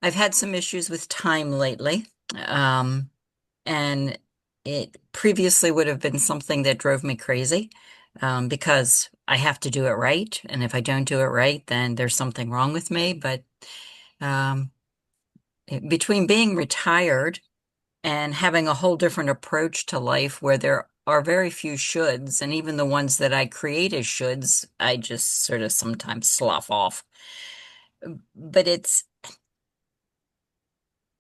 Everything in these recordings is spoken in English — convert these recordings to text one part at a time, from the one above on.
I've had some issues with time lately. Um, and it previously would have been something that drove me crazy, because I have to do it right. And if I don't do it right, then there's something wrong with me. But um, between being retired and having a whole different approach to life where there are very few shoulds, and even the ones that I create as shoulds, I just sort of sometimes slough off. But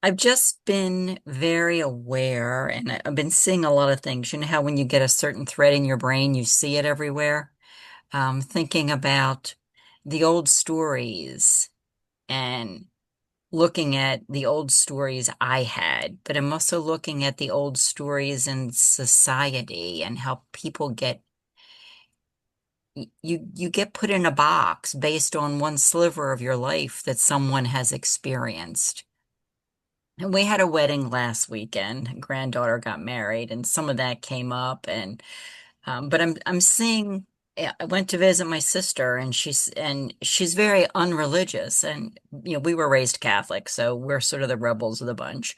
I've just been very aware, and I've been seeing a lot of things. You know how when you get a certain thread in your brain, you see it everywhere? Thinking about the old stories and looking at the old stories I had, but I'm also looking at the old stories in society and how people you get put in a box based on one sliver of your life that someone has experienced. And we had a wedding last weekend. Granddaughter got married, and some of that came up. And but I'm seeing. Yeah, I went to visit my sister, and she's very unreligious, and we were raised Catholic, so we're sort of the rebels of the bunch.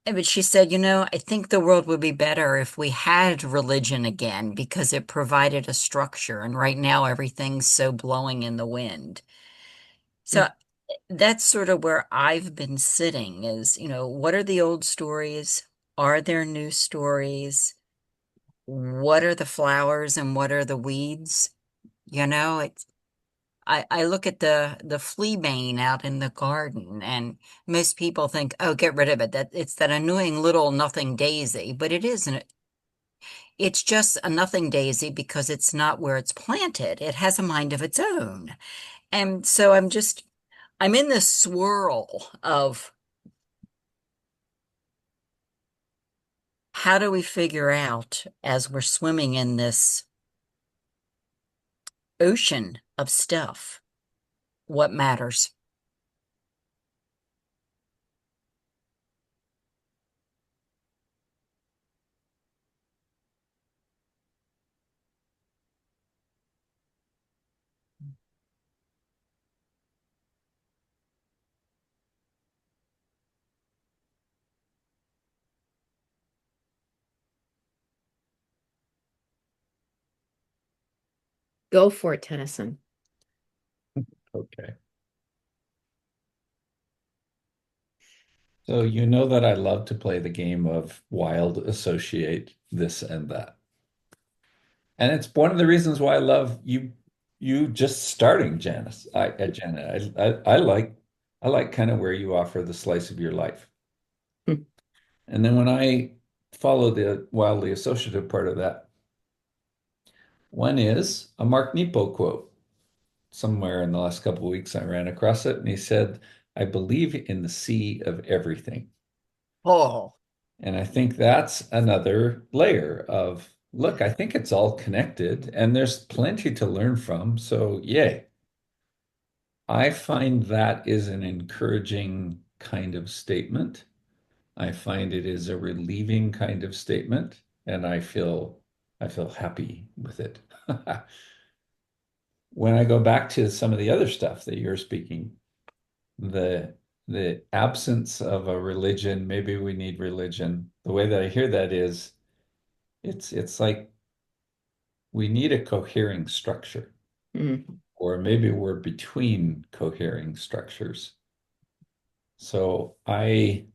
But she said, I think the world would be better if we had religion again because it provided a structure, and right now everything's so blowing in the wind. So that's sort of where I've been sitting is, what are the old stories? Are there new stories? What are the flowers and what are the weeds? It's I look at the flea bane out in the garden, and most people think, oh, get rid of it. That it's that annoying little nothing daisy, but it isn't. It's just a nothing daisy because it's not where it's planted. It has a mind of its own. And so I'm in this swirl of how do we figure out as we're swimming in this ocean of stuff what matters? Go for it, Tennyson. Okay. So you know that I love to play the game of wild associate this and that. And it's one of the reasons why I love you just starting Janice. Janet. I like kind of where you offer the slice of your life. Hmm. And then when I follow the wildly associative part of that, one is a Mark Nepo quote. Somewhere in the last couple of weeks I ran across it and he said, I believe in the sea of everything. Oh, And I think that's another layer of, look, I think it's all connected and there's plenty to learn from. So, yay. I find that is an encouraging kind of statement. I find it is a relieving kind of statement, and I feel happy with it. When I go back to some of the other stuff that you're speaking, the the absence of a religion, maybe we need religion. The way that I hear that is it's like we need a cohering structure, Mm. or maybe we're between cohering structures. So I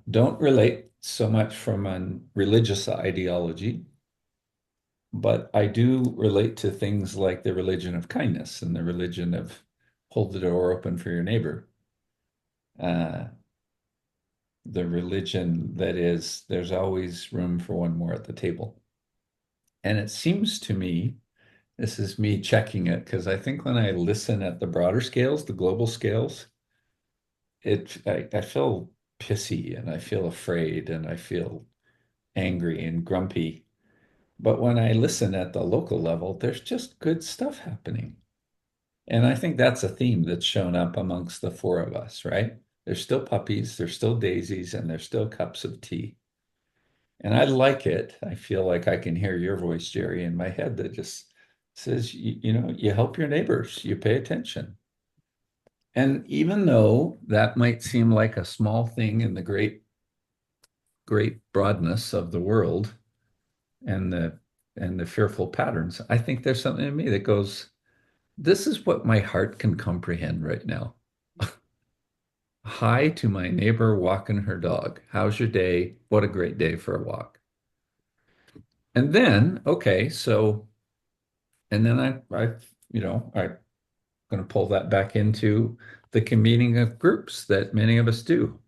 don't relate so much from a religious ideology, but I do relate to things like the religion of kindness and the religion of hold the door open for your neighbor. Uh, the religion that is there's always room for one more at the table. And it seems to me, this is me checking it, because I think when I listen at the broader scales, the global scales, I feel pissy and I feel afraid and I feel angry and grumpy. But when I listen at the local level, there's just good stuff happening. And I think that's a theme that's shown up amongst the four of us, right? There's still puppies, there's still daisies, and there's still cups of tea. And I like it. I feel like I can hear your voice, Jerry, in my head that just says, you help your neighbors, you pay attention. And even though that might seem like a small thing in the great broadness of the world and the fearful patterns, I think there's something in me that goes, this is what my heart can comprehend right now. Hi to my neighbor walking her dog. How's your day? What a great day for a walk. And then, okay, so, and then I'm going to pull that back into the convening of groups that many of us do.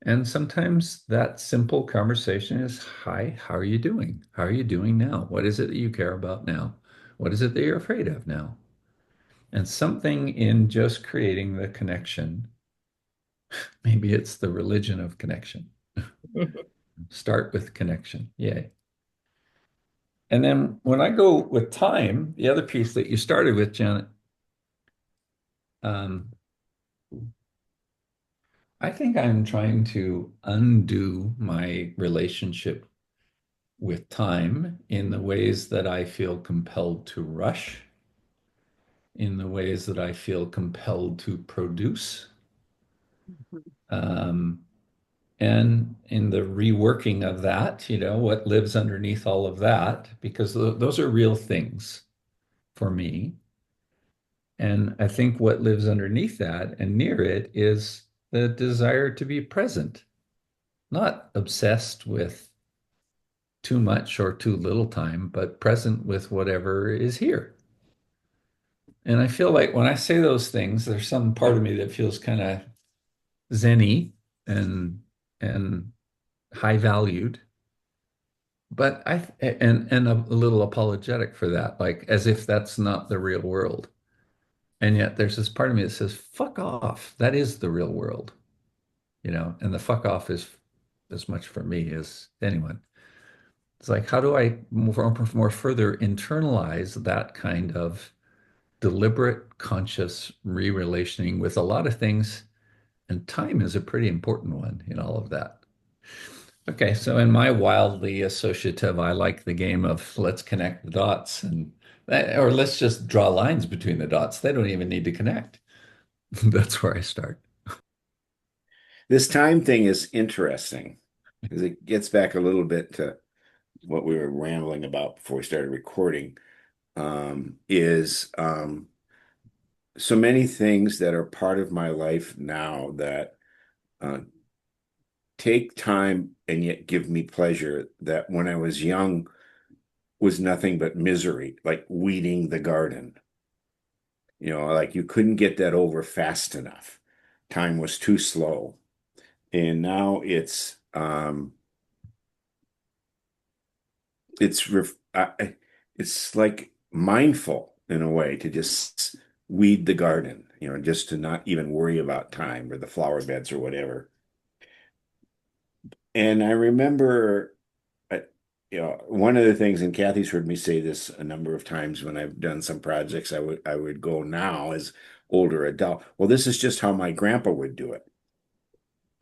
And sometimes that simple conversation is, hi, how are you doing? How are you doing now? What is it that you care about now? What is it that you're afraid of now? And something in just creating the connection, maybe it's the religion of connection. Start with connection. Yay. And then when I go with time, the other piece that you started with, Janet, um, I think I'm trying to undo my relationship with time in the ways that I feel compelled to rush, in the ways that I feel compelled to produce, um, and in the reworking of that, what lives underneath all of that, because those are real things for me. And I think what lives underneath that and near it is the desire to be present, not obsessed with too much or too little time, but present with whatever is here. And I feel like when I say those things, there's some part of me that feels kind of zenny and and high valued, but and a little apologetic for that, like as if that's not the real world. And yet there's this part of me that says, fuck off. That is the real world, and the fuck off is as much for me as anyone. It's like, how do I more further internalize that kind of deliberate, conscious re-relationing with a lot of things? And time is a pretty important one in all of that. Okay, so in my wildly associative, I like the game of let's connect the dots or let's just draw lines between the dots. They don't even need to connect. That's where I start. This time thing is interesting because it gets back a little bit to what we were rambling about before we started recording. Is so many things that are part of my life now that uh, take time and yet give me pleasure that when I was young was nothing but misery, like weeding the garden. Like you couldn't get that over fast enough. Time was too slow. And now it's it's like mindful in a way to just weed the garden, just to not even worry about time or the flower beds or whatever. And I remember, uh, one of the things, and Kathy's heard me say this a number of times when I've done some projects, I would go now as older adult. Well, this is just how my grandpa would do it.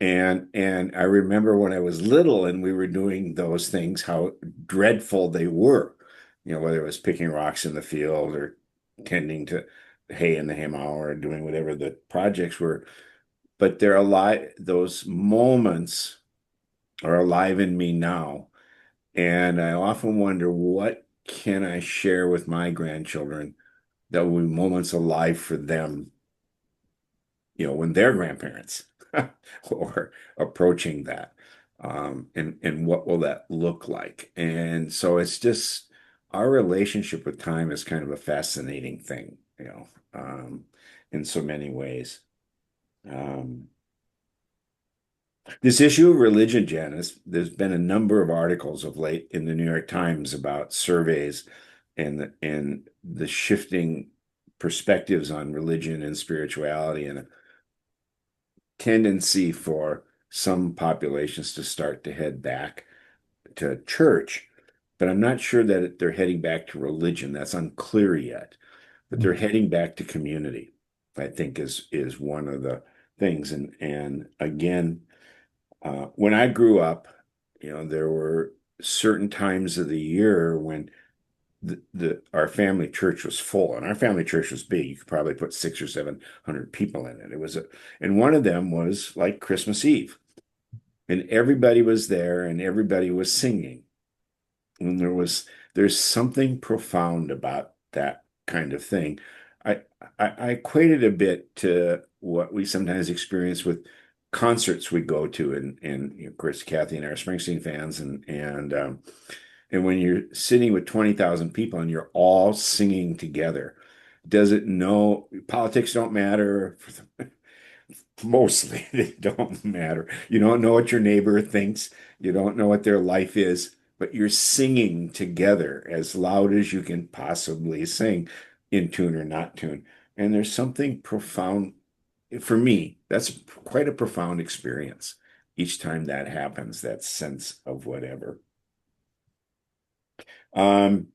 And I remember when I was little and we were doing those things, how dreadful they were. Whether it was picking rocks in the field or tending to hay in the haymow or doing whatever the projects were. But they're alive, those moments are alive in me now. And I often wonder, what can I share with my grandchildren that will be moments alive for them, when they're grandparents or approaching that. And what will that look like? And so it's just our relationship with time is kind of a fascinating thing, in so many ways. Um, this issue of religion, Janice, there's been a number of articles of late in the New York Times about surveys and the shifting perspectives on religion and spirituality and tendency for some populations to start to head back to church, but I'm not sure that they're heading back to religion. That's unclear yet. But they're heading back to community, I think is one of the things. And again, when I grew up, there were certain times of the year when our family church was full, and our family church was big. You could probably put 600 or 700 people in it. And one of them was like Christmas Eve, and everybody was there, and everybody was singing. And there's something profound about that kind of thing. I I equate it a bit to what we sometimes experience with concerts we go to, and of course Kathy and I are Springsteen fans, and when you're sitting with 20,000 people and you're all singing together, does it know politics don't matter? Mostly they don't matter. You don't know what your neighbor thinks. You don't know what their life is, but you're singing together as loud as you can possibly sing, in tune or not tune. And there's something profound for me. That's quite a profound experience each time that happens, that sense of whatever. Um,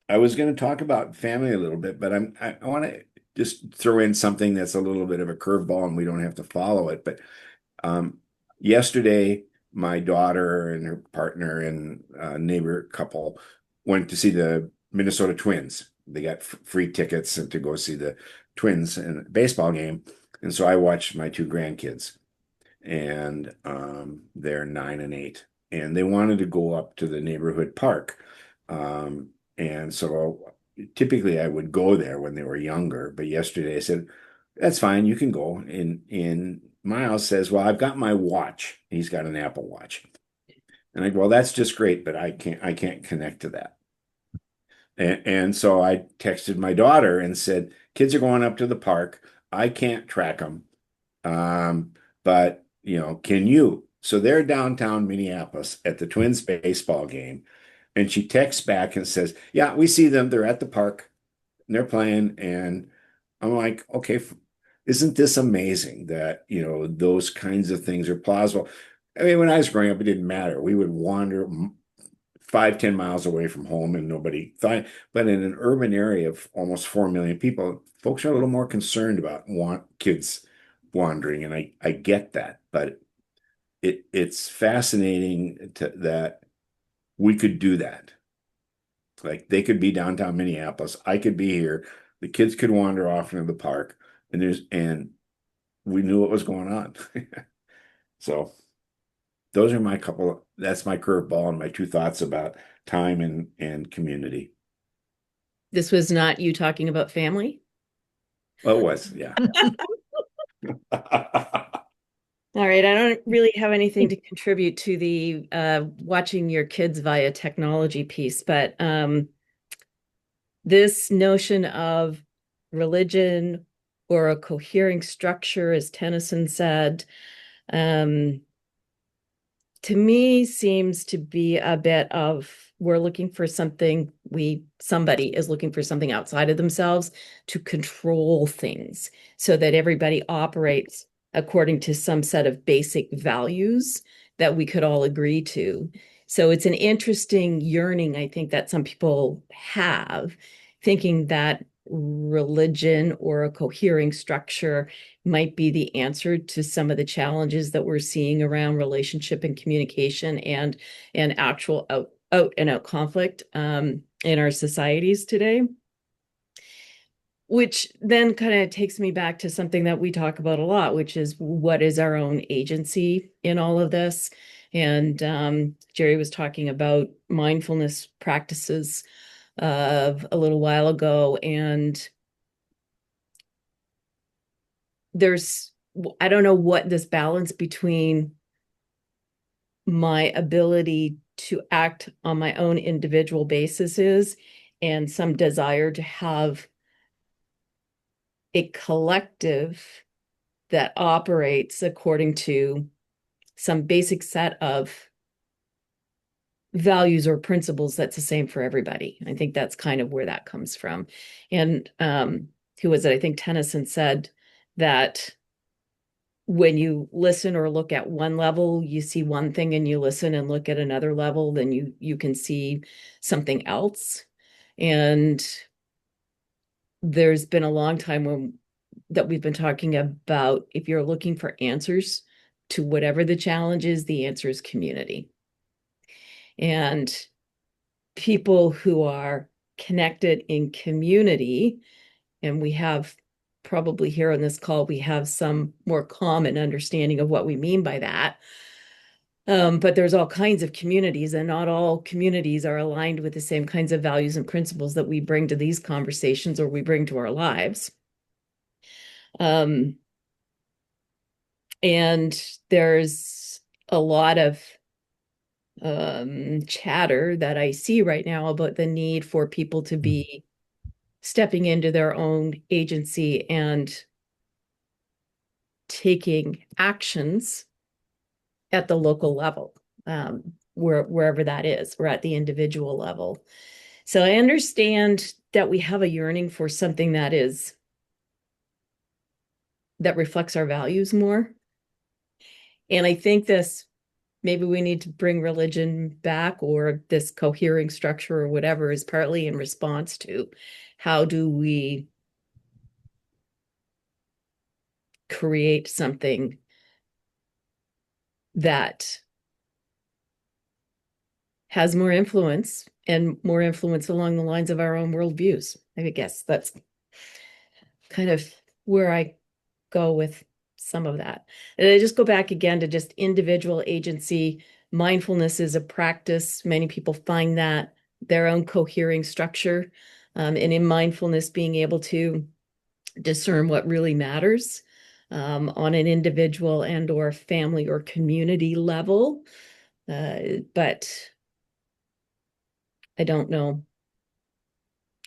I was going to talk about family a little bit, but I want to just throw in something that's a little bit of a curveball and we don't have to follow it. But yesterday, my daughter and her partner and neighbor couple went to see the Minnesota Twins. They got free tickets to go see the Twins in a baseball game. And so I watched my two grandkids, and they're 9 and 8. And they wanted to go up to the neighborhood park. And so typically I would go there when they were younger, but yesterday I said, that's fine, you can go. And Miles says, well, I've got my watch. He's got an Apple Watch. And I go, well, that's just great, but I can't connect to that. And so I texted my daughter and said, kids are going up to the park. I can't track them. But can you? So they're downtown Minneapolis at the Twins baseball game. And she texts back and says, yeah, we see them. They're at the park and they're playing. And I'm like, okay, isn't this amazing that, those kinds of things are plausible? I mean, when I was growing up, it didn't matter. We would wander 5, 10 miles away from home and nobody thought, but in an urban area of almost 4 million people, folks are a little more concerned about kids wandering. And I get that, but it's fascinating that we could do that. Like they could be downtown Minneapolis. I could be here. The kids could wander off into the park and we knew what was going on. So those are that's my curveball and my two thoughts about time and community. This was not you talking about family? Well, it was, yeah. All right, I don't really have anything to contribute to the watching your kids via technology piece, but this notion of religion or a cohering structure, as Tennyson said, to me seems to be a bit of we're looking for something, somebody is looking for something outside of themselves to control things so that everybody operates according to some set of basic values that we could all agree to. So it's an interesting yearning, I think, that some people have, thinking that religion or a cohering structure might be the answer to some of the challenges that we're seeing around relationship and communication and actual out and out conflict in our societies today. Which then kind of takes me back to something that we talk about a lot, which is what is our own agency in all of this? And Jerry was talking about mindfulness practices of a little while ago, and I don't know what this balance between my ability to act on my own individual basis is and some desire to have a collective that operates according to some basic set of values or principles that's the same for everybody. I think that's kind of where that comes from. And who was it? I think Tennyson said that when you listen or look at one level, you see one thing, and you listen and look at another level, then you can see something else. And there's been a long time that we've been talking about, if you're looking for answers to whatever the challenge is, the answer is community. And people who are connected in community, and we have probably here on this call, we have some more common understanding of what we mean by that. But there's all kinds of communities, and not all communities are aligned with the same kinds of values and principles that we bring to these conversations or we bring to our lives. Um, and there's a lot of chatter that I see right now about the need for people to be stepping into their own agency and taking actions at the local level, wherever that is, or at the individual level. So I understand that we have a yearning for something that reflects our values more. And I think this maybe we need to bring religion back, or this cohering structure or whatever is partly in response to how do we create something that has more influence and more influence along the lines of our own worldviews. I guess that's kind of where I go with some of that. And I just go back again to just individual agency. Mindfulness is a practice. Many people find that their own cohering structure. And in mindfulness, being able to discern what really matters on an individual and or family or community level. But I don't know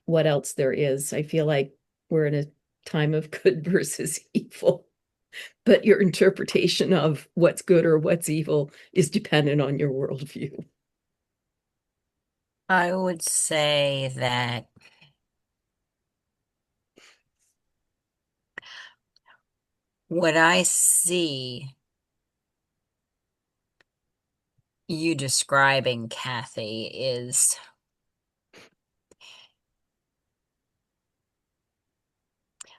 what else there is. I feel like we're in a time of good versus evil, but your interpretation of what's good or what's evil is dependent on your worldview. I would say that what I see you describing, Kathy, is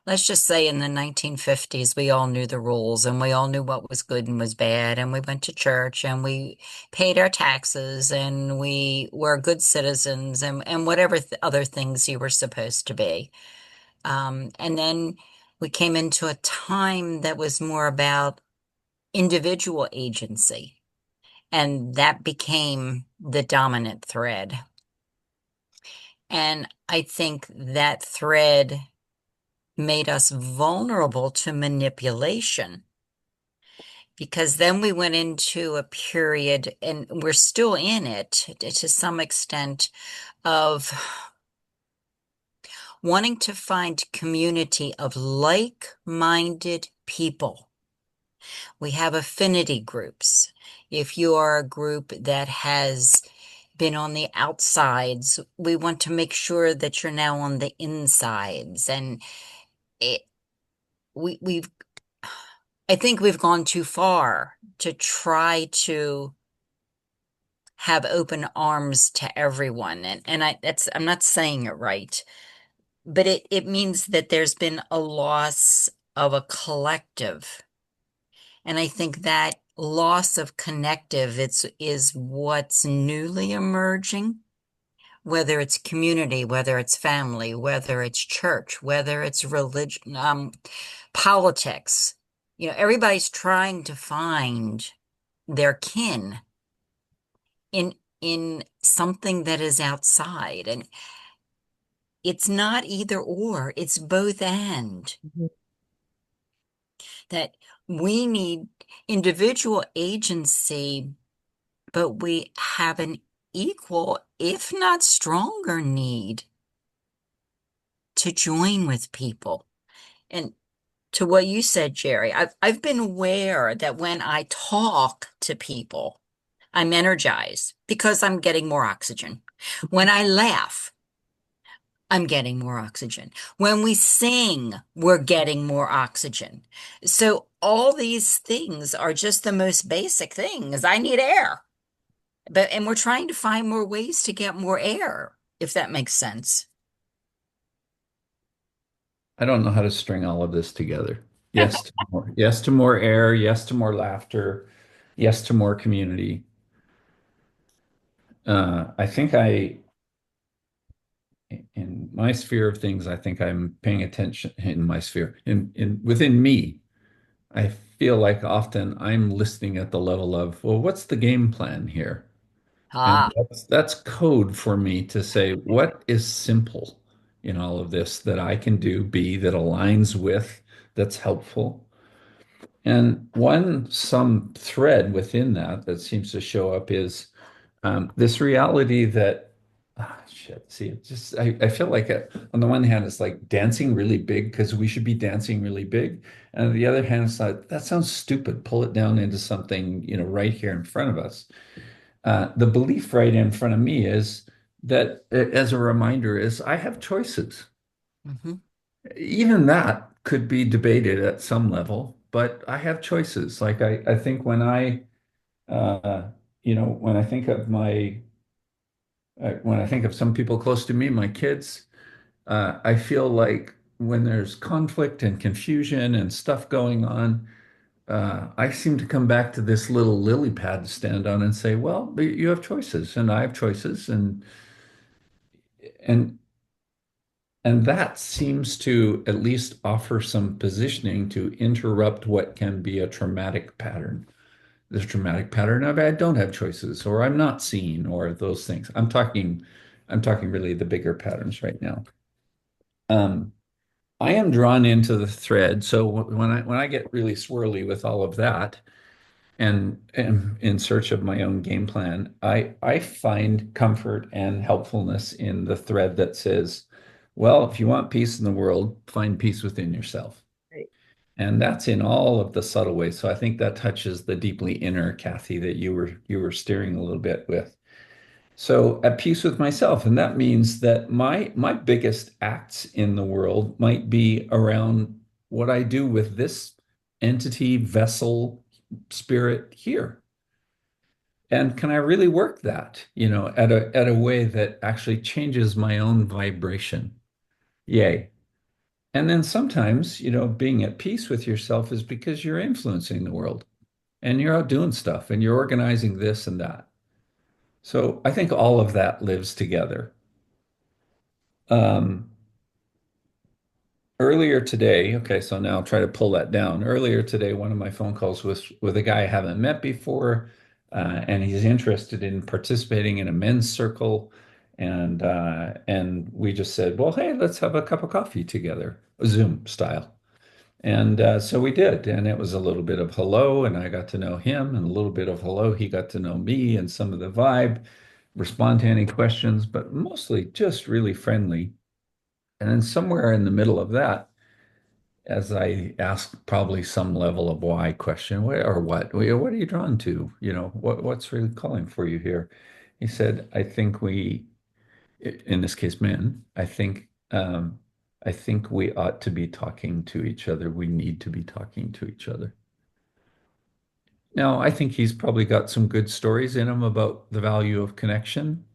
let's just say in the 1950s, we all knew the rules and we all knew what was good and was bad. And we went to church and we paid our taxes and we were good citizens and whatever other things you were supposed to be. And then we came into a time that was more about individual agency. And that became the dominant thread. And I think that thread made us vulnerable to manipulation because then we went into a period, and we're still in it to some extent, of wanting to find community of like-minded people. We have affinity groups. If you are a group that has been on the outsides, we want to make sure that you're now on the insides. And it, we've I think we've gone too far to try to have open arms to everyone. And I'm not saying it right, but it means that there's been a loss of a collective. And I think that loss of connective is what's newly emerging, whether it's community, whether it's family, whether it's church, whether it's religion, politics. Everybody's trying to find their kin in something that is outside. And it's not either or, it's both and. Mhm. That we need individual agency, but we have an equal, if not stronger, need to join with people. And to what you said, Jerry, I've been aware that when I talk to people, I'm energized because I'm getting more oxygen. When I laugh, I'm getting more oxygen. When we sing, we're getting more oxygen. So all these things are just the most basic things. I need air. And we're trying to find more ways to get more air, if that makes sense. I don't know how to string all of this together. Yes to more. Yes to more air. Yes to more laughter. Yes to more community. I think I in my sphere of things, I think I'm paying attention in my sphere. In within me, I feel like often I'm listening at the level of, well, what's the game plan here? And Ah, that's code for me to say, what is simple in all of this that I can do, B, that aligns with, that's helpful. And some thread within that that seems to show up is this reality that, shit, see, it just, I feel like on the one hand, it's like dancing really big because we should be dancing really big. And on the other hand, it's like, that sounds stupid. Pull it down into something, right here in front of us. The belief right in front of me is that, as a reminder, is I have choices. hmm. Even that could be debated at some level, but I have choices. Like I think uh, when I think of when I think of some people close to me, my kids, I feel like when there's conflict and confusion and stuff going on, I seem to come back to this little lily pad to stand on and say, well, you have choices and I have choices, and and that seems to at least offer some positioning to interrupt what can be a traumatic pattern. There's a traumatic pattern of I don't have choices, or I'm not seen, or those things. I'm talking really the bigger patterns right now. Um, I am drawn into the thread. So when I get really swirly with all of that and am in search of my own game plan, I find comfort and helpfulness in the thread that says, well, if you want peace in the world, find peace within yourself. Right. And that's in all of the subtle ways. So I think that touches the deeply inner, Kathy, that you were steering a little bit with. So at peace with myself, and that means that my biggest acts in the world might be around what I do with this entity, vessel, spirit here. And can I really work that, at a way that actually changes my own vibration? Yay. And then sometimes, being at peace with yourself is because you're influencing the world and you're out doing stuff and you're organizing this and that. So I think all of that lives together. Um, Earlier today, okay, so now I'll try to pull that down. Earlier today, one of my phone calls was with a guy I haven't met before, and he's interested in participating in a men's circle. And we just said, well, hey, let's have a cup of coffee together, Zoom style. And so we did, and it was a little bit of hello, and I got to know him, and a little bit of hello, he got to know me, and some of the vibe, respond to any questions, but mostly just really friendly. And then somewhere in the middle of that, as I asked probably some level of why question, or what are you drawn to? What's really calling for you here? He said, I think in this case, men, I think we ought to be talking to each other. We need to be talking to each other. Now, I think he's probably got some good stories in him about the value of connection.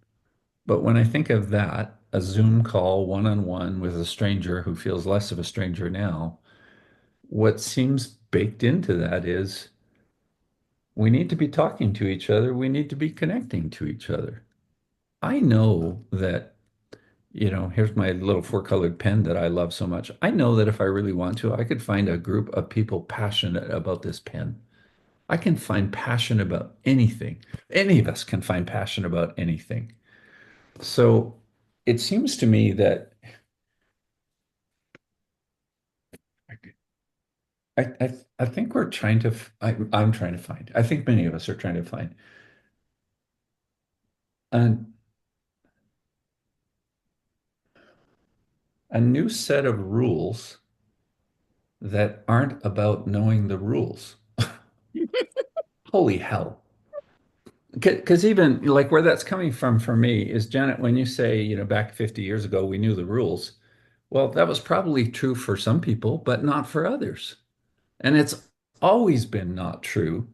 But when I think of that, a Zoom call one-on-one with a stranger who feels less of a stranger now, what seems baked into that is we need to be talking to each other. We need to be connecting to each other. I know that, here's my little four-colored pen that I love so much. I know that if I really want to, I could find a group of people passionate about this pen. I can find passion about anything. Any of us can find passion about anything. So it seems to me that I think we're trying to, I'm trying to find, I think many of us are trying to find a, a new set of rules that aren't about knowing the rules. Holy hell. Because even like where that's coming from for me is Janet, when you say, back 50 years ago, we knew the rules. Well, that was probably true for some people, but not for others. And it's always been not true.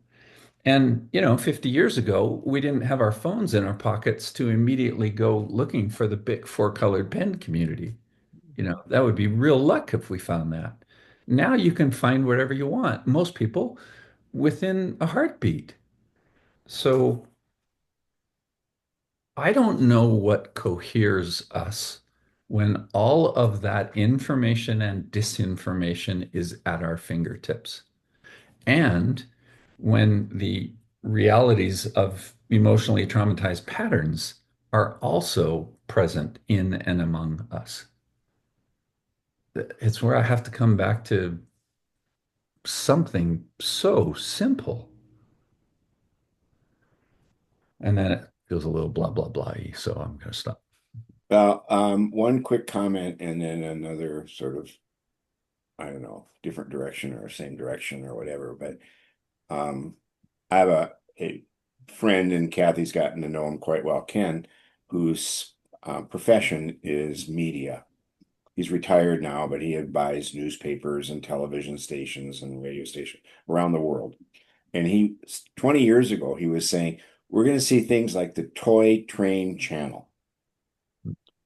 And, 50 years ago, we didn't have our phones in our pockets to immediately go looking for the big four-colored pen community. That would be real luck if we found that. Now you can find whatever you want, most people within a heartbeat. So I don't know what coheres us. when all of that information and disinformation is at our fingertips. And when the realities of emotionally traumatized patterns are also present in and among us. It's where I have to come back to something so simple. And then it feels a little blah, blah, blah-y, so I'm going to stop. One quick comment and then another sort of, I don't know, different direction or same direction or whatever. But I have a friend, and Kathy's gotten to know him quite well, Ken, whose profession is media. He's retired now, but he buys newspapers and television stations and radio stations around the world. And 20 years ago, he was saying, we're going to see things like the toy train channel.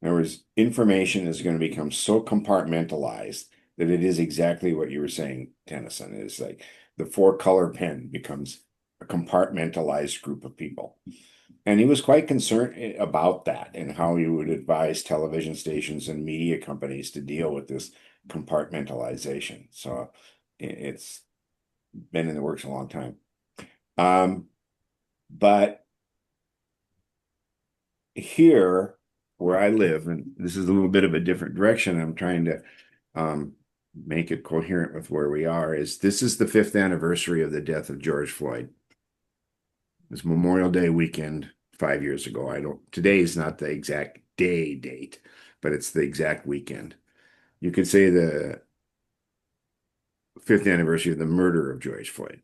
In other words, information is going to become so compartmentalized that it is exactly what you were saying, Tennyson, is like the four-color pen becomes a compartmentalized group of people. And he was quite concerned about that and how he would advise television stations and media companies to deal with this compartmentalization. So it's been in the works a long time. But here where I live, and this is a little bit of a different direction, I'm trying to make it coherent with where we are, is this is the 5th anniversary of the death of George Floyd. It was Memorial Day weekend 5 years ago. Today is not the exact date, but it's the exact weekend. You could say the 5th anniversary of the murder of George Floyd.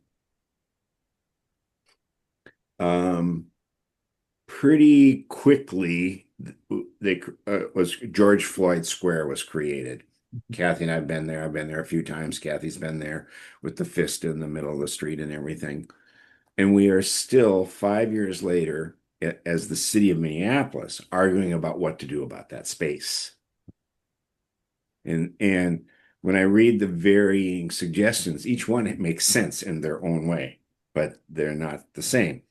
Pretty quickly, George Floyd Square was created. Kathy and I've been there. I've been there a few times. Kathy's been there with the fist in the middle of the street and everything. And we are still 5 years later, as the city of Minneapolis, arguing about what to do about that space. And when I read the varying suggestions, each one makes sense in their own way, but they're not the same.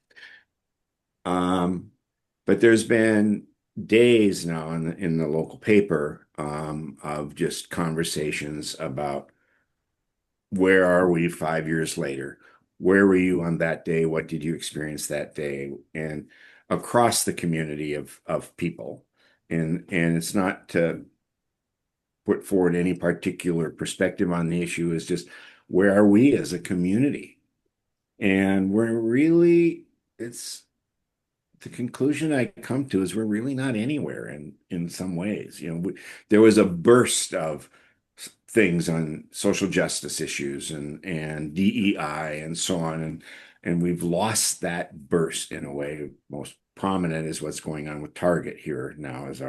But there's been days now in the local paper of just conversations about where are we 5 years later? Where were you on that day? What did you experience that day? And across the community of people. And it's not to put forward any particular perspective on the issue, is just where are we as a community? And it's the conclusion I come to is we're really not anywhere in some ways. There was a burst of things on social justice issues and DEI and so on, and we've lost that burst in a way. Most prominent is what's going on with Target here now, as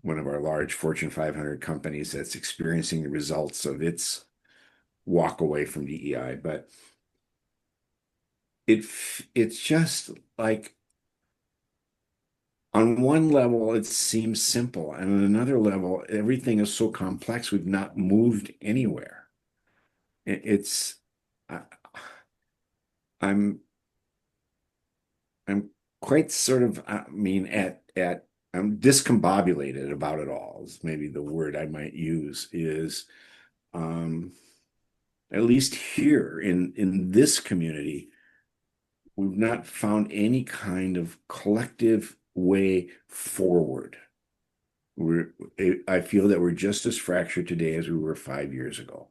one of our large Fortune 500 companies that's experiencing the results of its walk away from DEI. But it's just like, on one level, it seems simple, and on another level, everything is so complex, we've not moved anywhere. It's, I, I'm, I'm quite sort of, I mean, I'm discombobulated about it all, is maybe the word I might use, is, at least here in this community, we've not found any kind of collective way forward. I feel that we're just as fractured today as we were 5 years ago,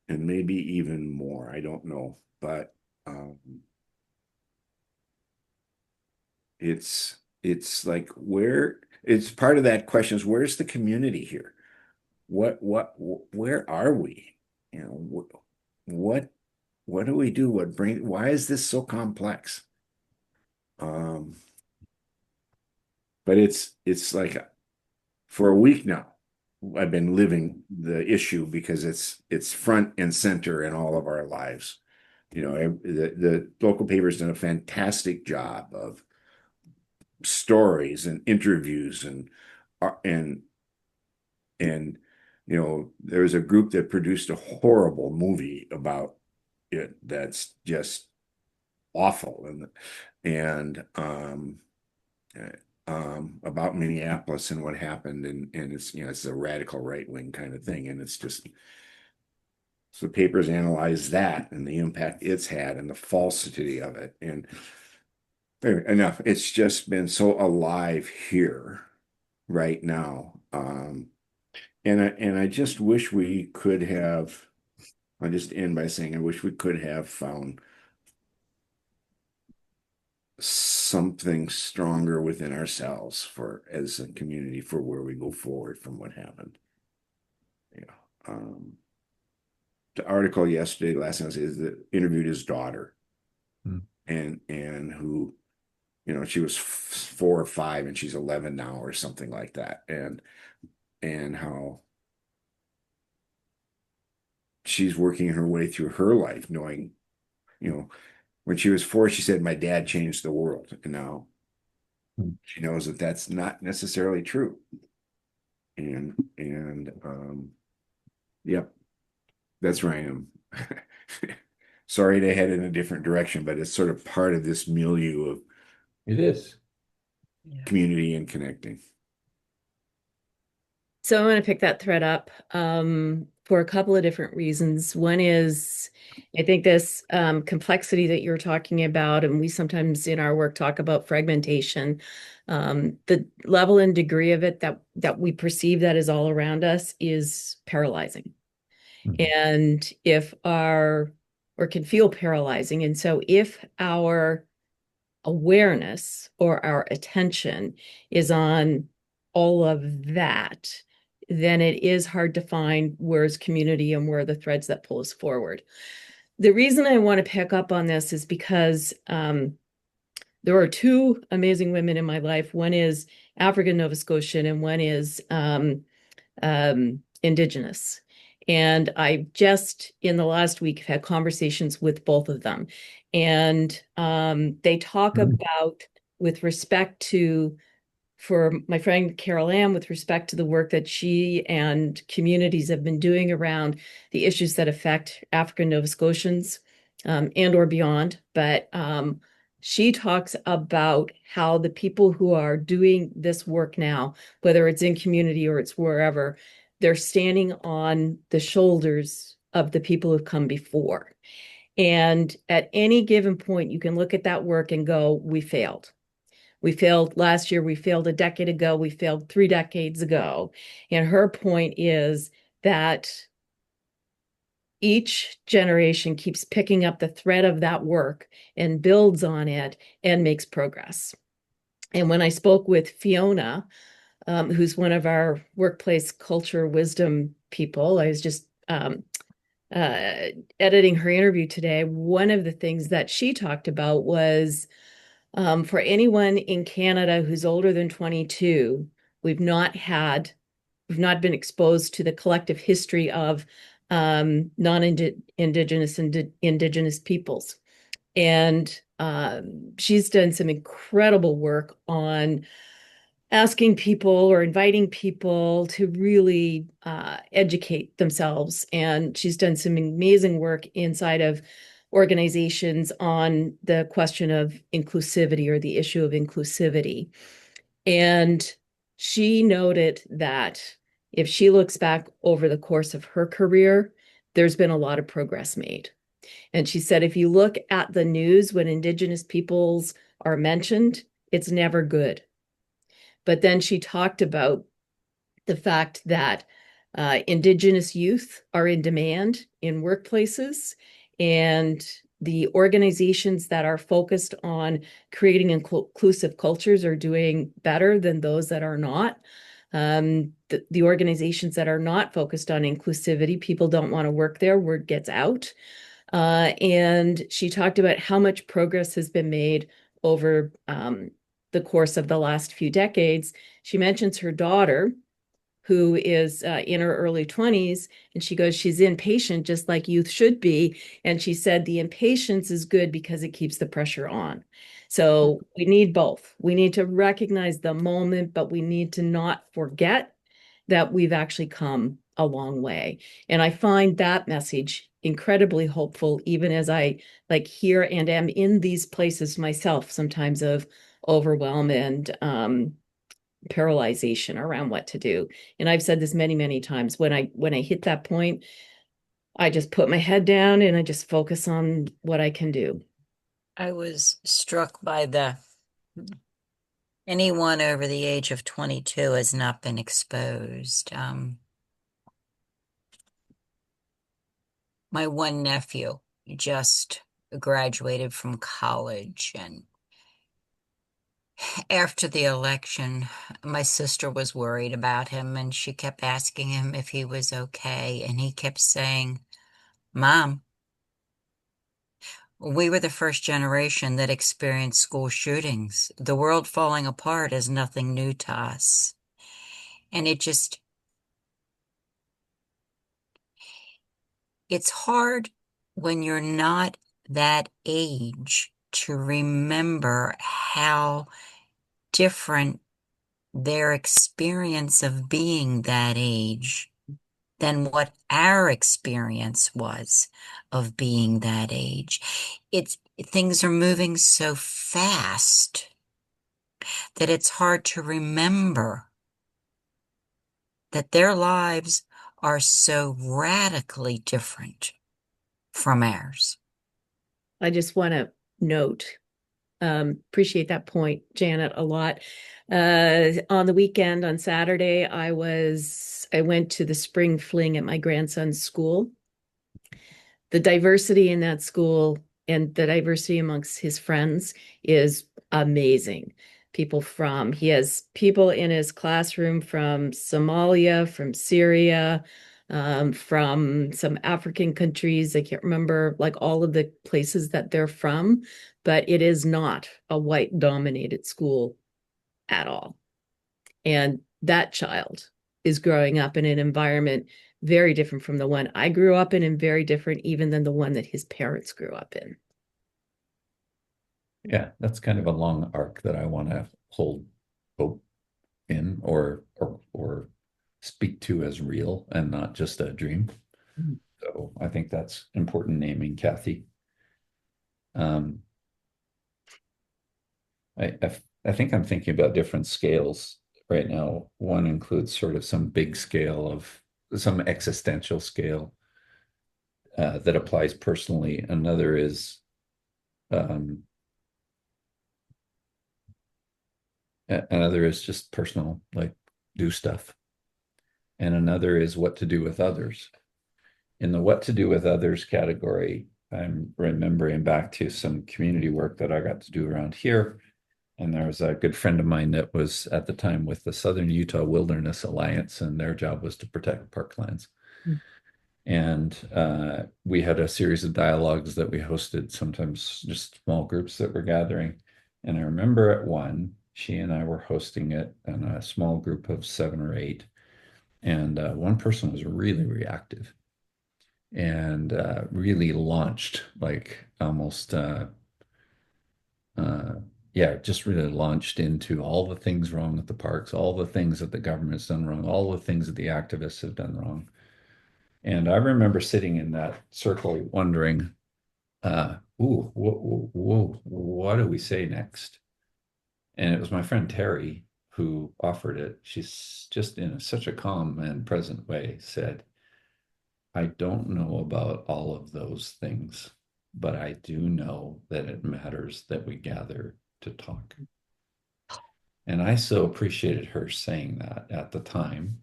and maybe even more. I don't know, but it's like, it's part of that question is, where's the community here? Where are we? What do we do? Why is this so complex? But it's like, for a week now, I've been living the issue because it's front and center in all of our lives. The local paper's done a fantastic job of stories and interviews and there's a group that produced a horrible movie about it that's just awful. And about Minneapolis and what happened, and it's it's a radical right wing kind of thing, and it's just so the papers analyze that and the impact it's had and the falsity of it, and fair enough. It's just been so alive here right now, and I just wish we could have. I'll just end by saying I wish we could have found something stronger within ourselves for as a community for where we go forward from what happened. Yeah. The article yesterday, last night, is that interviewed his daughter, Hmm. and who, she was 4 or 5 and she's 11 now or something like that, and how she's working her way through her life, knowing, when she was 4, she said, "My dad changed the world," and now Hmm. she knows that that's not necessarily true. And yep, that's where I am. Sorry to head in a different direction, but it's sort of part of this milieu of It is. Yeah. community and connecting. So I want to pick that thread up for a couple of different reasons. One is, I think this complexity that you're talking about, and we sometimes in our work talk about fragmentation, the level and degree of it that we perceive that is all around us is paralyzing. Mhm. And or can feel paralyzing. And so if our awareness or our attention is on all of that, then it is hard to find where's community and where are the threads that pull us forward. The reason I want to pick up on this is because there are 2 amazing women in my life. One is African Nova Scotian and one is Indigenous. And I just in the last week have had conversations with both of them. And they talk Mhm. about, with respect to, for my friend Carol Ann, with respect to the work that she and communities have been doing around the issues that affect African Nova Scotians and or beyond. But she talks about how the people who are doing this work now, whether it's in community or it's wherever, they're standing on the shoulders of the people who've come before. And at any given point, you can look at that work and go, we failed. We failed last year. We failed a decade ago. We failed 3 decades ago. And her point is that each generation keeps picking up the thread of that work and builds on it and makes progress. And when I spoke with Fiona, who's one of our workplace culture wisdom people, I was just editing her interview today. One of the things that she talked about was for anyone in Canada who's older than 22, we've not been exposed to the collective history of non-Indigenous and Indigenous peoples. And she's done some incredible work on asking people or inviting people to really educate themselves. And she's done some amazing work inside of organizations on the question of inclusivity or the issue of inclusivity. And she noted that if she looks back over the course of her career, there's been a lot of progress made. And she said, if you look at the news when Indigenous peoples are mentioned, it's never good. But then she talked about the fact that Indigenous youth are in demand in workplaces, and the organizations that are focused on creating inclusive cultures are doing better than those that are not. The organizations that are not focused on inclusivity, people don't want to work there, word gets out. And she talked about how much progress has been made over the course of the last few decades. She mentions her daughter, who is in her early 20s, and she goes, she's impatient, just like youth should be. And she said the impatience is good because it keeps the pressure on. So we need both. We need to recognize the moment, but we need to not forget that we've actually come a long way. And I find that message incredibly hopeful, even as I hear and am in these places myself sometimes of, overwhelm and paralyzation around what to do. And I've said this many, many times. When I hit that point, I just put my head down and I just focus on what I can do. I was struck by the anyone over the age of 22 has not been exposed. My one nephew just graduated from college, and after the election, my sister was worried about him, and she kept asking him if he was okay, and he kept saying, Mom, we were the first generation that experienced school shootings. The world falling apart is nothing new to us. And it's hard when you're not that age to remember how different their experience of being that age than what our experience was of being that age. Things are moving so fast that it's hard to remember that their lives are so radically different from ours. I just want to note, appreciate that point, Janet, a lot. On the weekend, on Saturday, I went to the spring fling at my grandson's school. The diversity in that school and the diversity amongst his friends is amazing. He has people in his classroom from Somalia, from Syria, from some African countries. I can't remember like all of the places that they're from, but it is not a white dominated school at all. And that child is growing up in an environment very different from the one I grew up in and very different even than the one that his parents grew up in. Yeah, that's kind of a long arc that I want to hold hope in or speak to as real and not just a dream. Mhm. So I think that's important naming, Kathy. Um, I think I'm thinking about different scales right now. One includes sort of some big scale of some existential scale that applies personally. Another is um, another is just personal, like do stuff. And another is what to do with others. In the what to do with others category, I'm remembering back to some community work that I got to do around here. And there was a good friend of mine that was at the time with the Southern Utah Wilderness Alliance, and their job was to protect parklands. Mm. And we had a series of dialogues that we hosted, sometimes just small groups that were gathering. And I remember at one, she and I were hosting it in a small group of 7 or 8. And one person was really reactive and really launched, like almost, uh, yeah, just really launched into all the things wrong with the parks, all the things that the government's done wrong, all the things that the activists have done wrong. And I remember sitting in that circle wondering, ooh, what do we say next? And it was my friend Terry who offered it. She's just in such a calm and present way said, I don't know about all of those things, but I do know that it matters that we gather to talk. And I so appreciated her saying that at the time.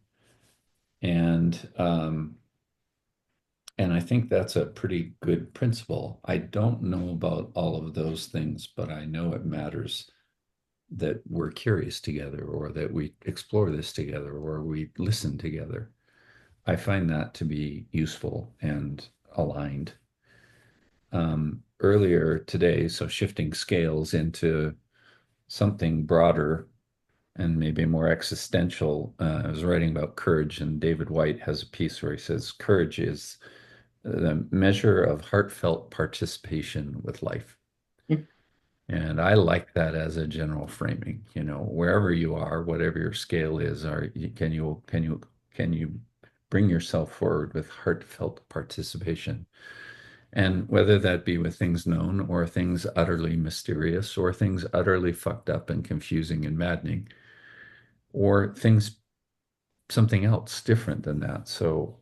And and I think that's a pretty good principle. I don't know about all of those things, but I know it matters that we're curious together or that we explore this together or we listen together. I find that to be useful and aligned. Earlier today, so shifting scales into something broader and maybe more existential, I was writing about courage, and David Whyte has a piece where he says courage is the measure of heartfelt participation with life. And I like that as a general framing, wherever you are, whatever your scale is, can you bring yourself forward with heartfelt participation? And whether that be with things known or things utterly mysterious or things utterly fucked up and confusing and maddening or things something else different than that. So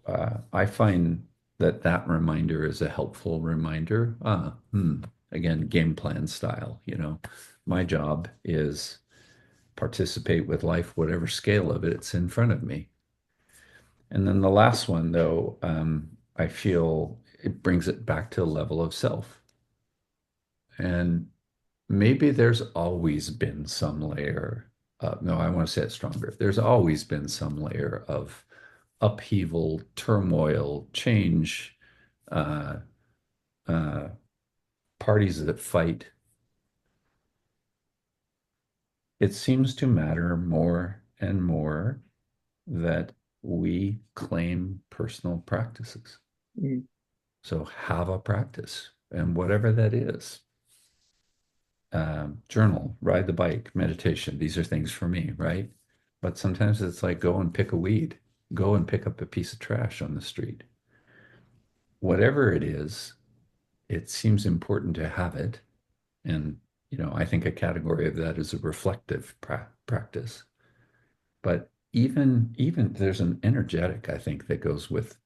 I find that that reminder is a helpful reminder. Again, game plan style, my job is participate with life, whatever scale of it's in front of me. And then the last one, though, I feel it brings it back to a level of self. And maybe there's always been some layer no, I want to say it stronger. There's always been some layer of upheaval, turmoil, change, uh, uh, parties that fight. It seems to matter more and more that we claim personal practices. Mm. So have a practice, and whatever that is. Journal, ride the bike, meditation. These are things for me, right? But sometimes it's like go and pick a weed, go and pick up a piece of trash on the street. Whatever it is, it seems important to have it. And, I think a category of that is a reflective practice. But even there's an energetic, I think, that goes with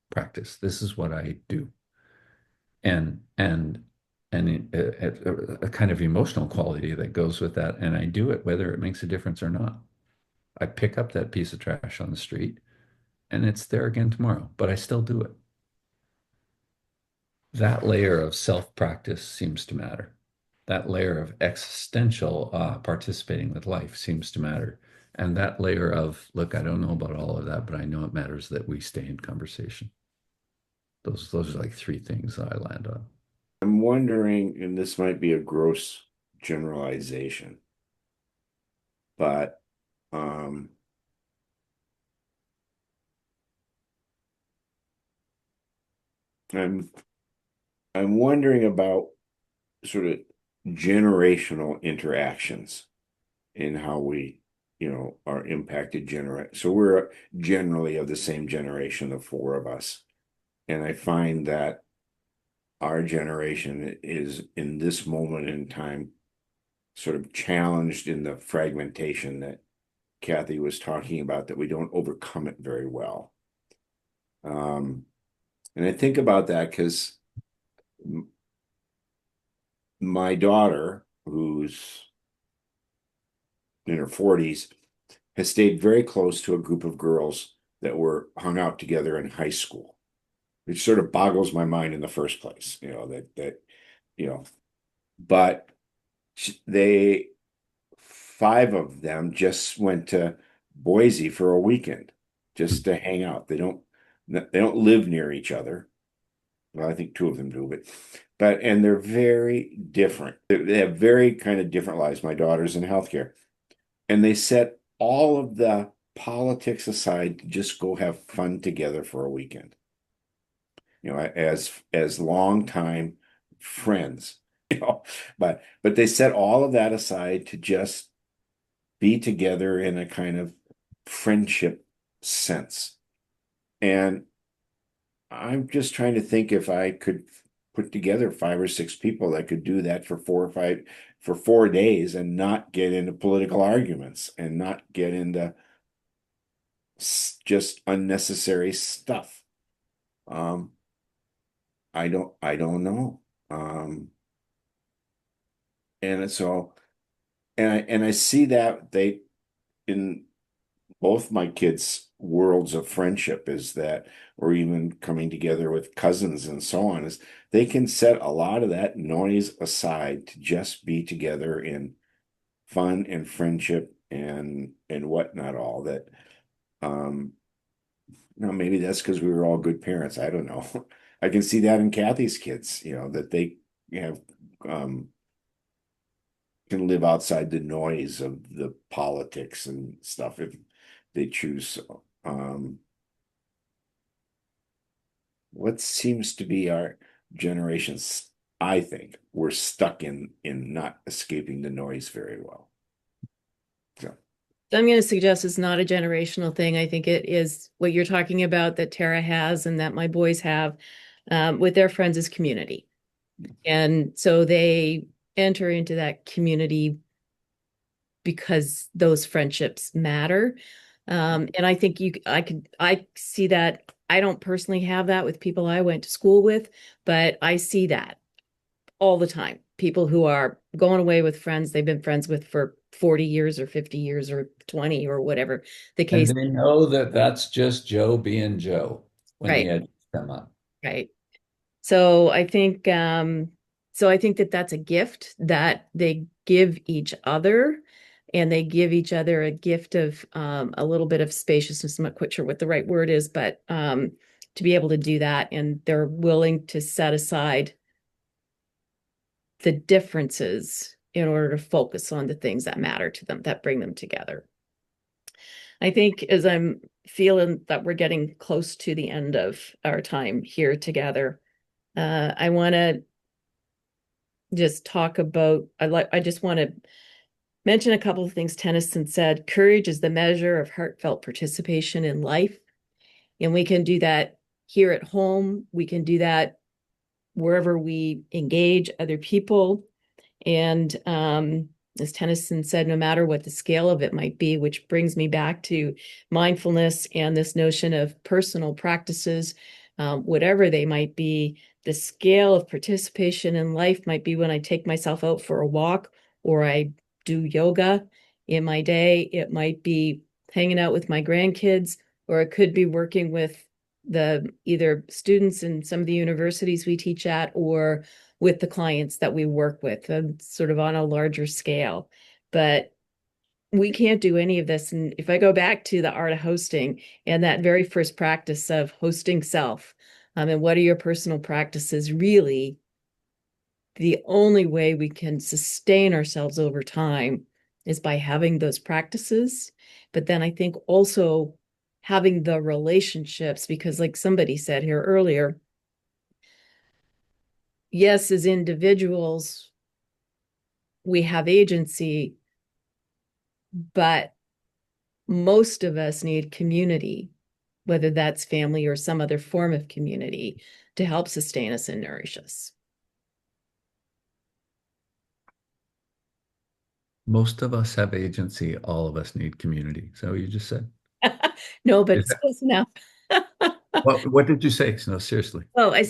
practice. This is what I do. And a kind of emotional quality that goes with that. And I do it whether it makes a difference or not. I pick up that piece of trash on the street and it's there again tomorrow, but I still do it. That layer of self-practice seems to matter. That layer of existential participating with life seems to matter. And that layer of, look, I don't know about all of that, but I know it matters that we stay in conversation. Those are like three things that I land on. I'm wondering, and this might be a gross generalization, but I'm I'm wondering about sort of generational interactions in how we, are impacted so we're generally of the same generation, the four of us. And I find that our generation is in this moment in time sort of challenged in the fragmentation that Kathy was talking about, that we don't overcome it very well. And I think about that because my daughter, who's in her 40s, has stayed very close to a group of girls that were hung out together in high school, which sort of boggles my mind in the first place, you know, but they, five of them just went to Boise for a weekend just to hang out. They don't live near each other. Well, I think two of them do, and they're very different. They have very kind of different lives. My daughter's in healthcare, and they set all of the politics aside to just go have fun together for a weekend. As longtime friends, but they set all of that aside to just be together in a kind of friendship sense. And I'm just trying to think if I could put together 5 or 6 people that could do that for 4 days and not get into political arguments and not get into just unnecessary stuff. I don't know. And so, and I see that they, in both my kids' worlds of friendship, is that, or even coming together with cousins and so on, is they can set a lot of that noise aside to just be together in fun and friendship and whatnot. All that, maybe that's because we were all good parents. I don't know. I can see that in Kathy's kids, that they have can live outside the noise of the politics and stuff if they choose. What seems to be our generation's, I think we're stuck in not escaping the noise very well. So I'm going to suggest it's not a generational thing. I think it is what you're talking about that Tara has and that my boys have. with their friends is community. And so they enter into that community because those friendships matter. And I think I see that. I don't personally have that with people I went to school with, but I see that all the time. People who are going away with friends they've been friends with for 40 years or 50 years or 20 or whatever the And case. they know that that's just Joe being Joe when the Right, edges come up. right. So I think that that's a gift that they give each other, and they give each other a gift of a little bit of spaciousness. I'm not quite sure what the right word is, but to be able to do that, and they're willing to set aside the differences in order to focus on the things that matter to them, that bring them together. I think as I'm feeling that we're getting close to the end of our time here together, I want to just talk about, I just want to mention a couple of things Tennyson said. Courage is the measure of heartfelt participation in life. And we can do that here at home. We can do that wherever we engage other people. And as Tennyson said, no matter what the scale of it might be, which brings me back to mindfulness and this notion of personal practices, whatever they might be, the scale of participation in life might be when I take myself out for a walk or I do yoga in my day. It might be hanging out with my grandkids, or it could be working with the either students in some of the universities we teach at, or with the clients that we work with, sort of on a larger scale. But we can't do any of this. And if I go back to the art of hosting and that very first practice of hosting self, and what are your personal practices, really, the only way we can sustain ourselves over time is by having those practices. But then I think also having the relationships, because like somebody said here earlier, yes, as individuals, we have agency, but most of us need community, whether that's family or some other form of community, to help sustain us and nourish us. Most of us have agency. All of us need community. So you just said. No, but Is it's that, close enough. what did you say? No, seriously. Well, I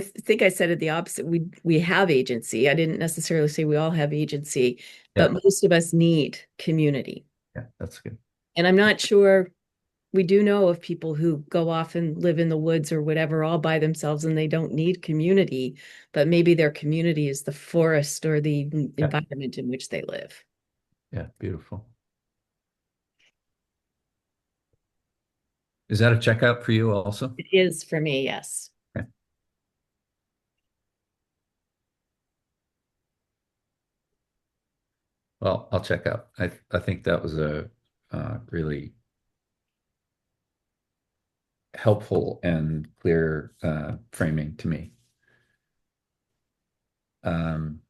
think I said it the opposite. We have agency. I didn't necessarily say we all have agency, but Yeah, most of us need community. yeah, that's good. And I'm not sure, we do know of people who go off and live in the woods or whatever all by themselves and they don't need community, but maybe their community is the forest or the Yeah, environment in which they live. yeah, beautiful. Is that a checkout for you also? It is for me, yes. Okay. Well, I'll check out. I think that was a really helpful and clear framing to me. Um,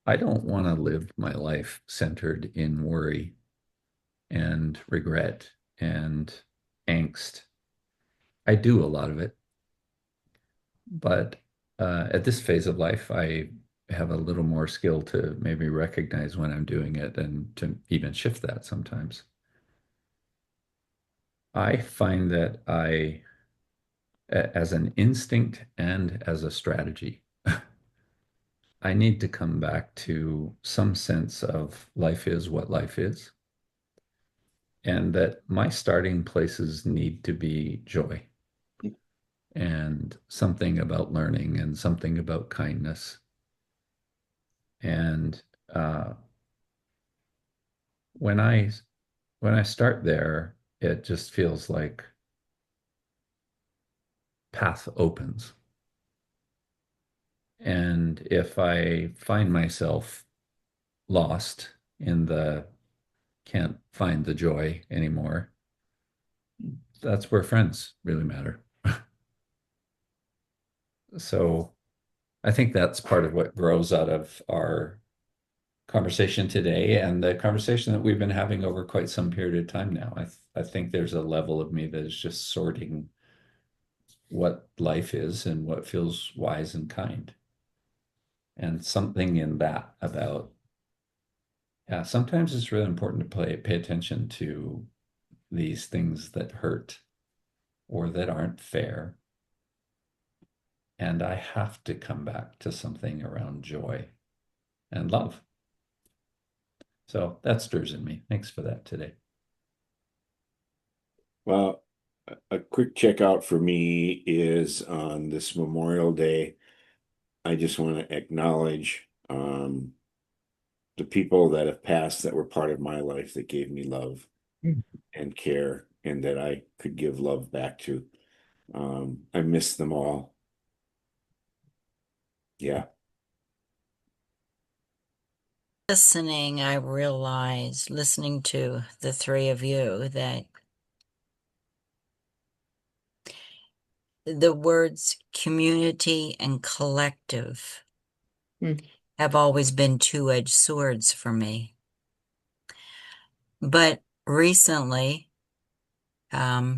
I don't want to live my life centered in worry and regret and angst. I do a lot of it, but at this phase of life, I have a little more skill to maybe recognize when I'm doing it and to even shift that sometimes. I find that as an instinct and as a strategy, I need to come back to some sense of life is what life is, and that my starting places need to be joy and something about learning and something about kindness. And when I when I start there, it just feels like path opens. And if I find myself lost in the can't find the joy anymore, that's where friends really matter. So I think that's part of what grows out of our conversation today and the conversation that we've been having over quite some period of time now. I think there's a level of me that is just sorting what life is and what feels wise and kind. And something in that about, yeah, sometimes it's really important to pay attention to these things that hurt or that aren't fair. And I have to come back to something around joy and love. So that stirs in me. Thanks for that today. Well, a quick checkout for me is on this Memorial Day. I just want to acknowledge the people that have passed that were part of my life that gave me love and care and that I could give love back to. I miss them all. Yeah. Listening, I realized, listening to the three of you, that the words community and collective have always been two-edged swords for me. But recently, I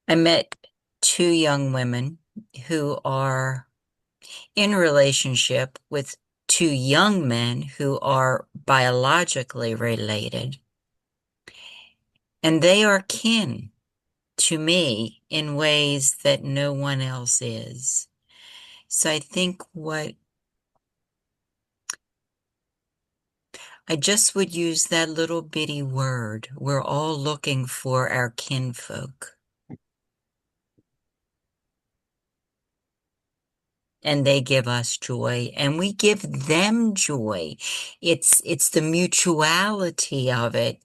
met two young women who are in relationship with two young men who are biologically related. And they are kin to me in ways that no one else is. So I think what I just would use that little bitty word. We're all looking for our kinfolk. And they give us joy, and we give them joy. It's the mutuality of it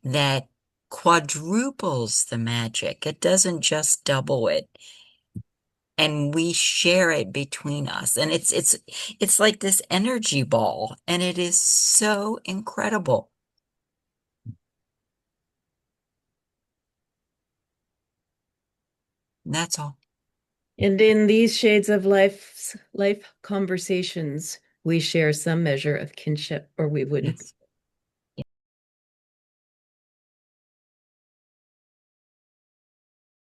that quadruples the magic. It doesn't just double it. And we share it between us. And it's like this energy ball, and it is so incredible. That's all. And in these shades of life conversations, we share some measure of kinship, or we wouldn't. Yes.